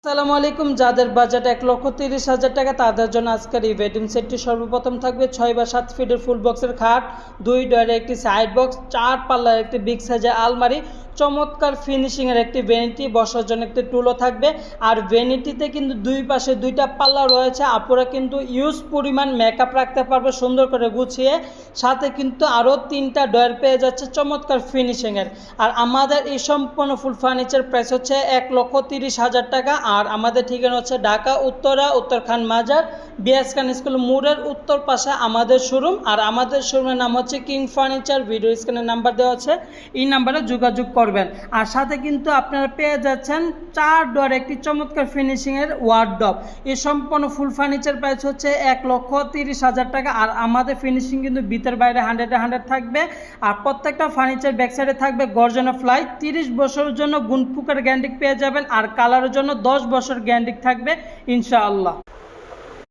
আসসালামু আলাইকুম। যাদের বাজেট 1,30,000 টাকা তাদের জন্য আজকের এই বেডরুম সেটটি সর্বপ্রথম থাকবে 6 বা 7 ফিটের ফুল বক্সের খাট, 2 ডয়ারের একটি সাইড বক্স, 4 পাল্লার একটি বিগ সাইজের আলমারি, চমৎকার ফিনিশিংয়ের একটি ভ্যানিটি, বসার জন্য একটি টুলও থাকবে। আর ভ্যানিটিতে কিন্তু দুই পাশে দুইটা পাল্লা রয়েছে। আপুরা কিন্তু ইউজ পরিমাণ মেকআপ রাখতে পারবে সুন্দর করে গুছিয়ে। সাথে কিন্তু আরও 3টা ডয়ার পেয়ে যাচ্ছে চমৎকার ফিনিশিংয়ের। আর আমাদের এই সম্পূর্ণ ফুল ফার্নিচার প্রাইস হচ্ছে 1,30,000 টাকা। আর আমাদের ঠিকানা হচ্ছে ঢাকা উত্তরা, উত্তরখান মাজার, বিএস খান স্কুল মোড়ের উত্তর পাশে আমাদের শোরুম। আর আমাদের শোরুমের নাম হচ্ছে কিং ফার্নিচার। ভিডিও স্ক্রিনের নাম্বার দেওয়া আছে, এই নাম্বারে যোগাযোগ করবেন। আর সাথে কিন্তু আপনারা পেয়ে যাচ্ছেন 4 ডোর একটি চমৎকার ফিনিশিংয়ের ওয়ার্ডরোব। এই সম্পূর্ণ ফুল ফার্নিচার প্রাইস হচ্ছে 1,30,000 টাকা। আর আমাদের ফিনিশিং কিন্তু ভিতর বাইরে 100-100 থাকবে। আর প্রত্যেকটা ফার্নিচার ব্যাকসাইডে থাকবে গর্জন অফ লাইট। 30 বছরের জন্য গুণপুকার গ্যারান্টি পেয়ে যাবেন। আর কালারের জন্য 10 বছর গ্যারান্টি থাকবে ইনশাআল্লাহ।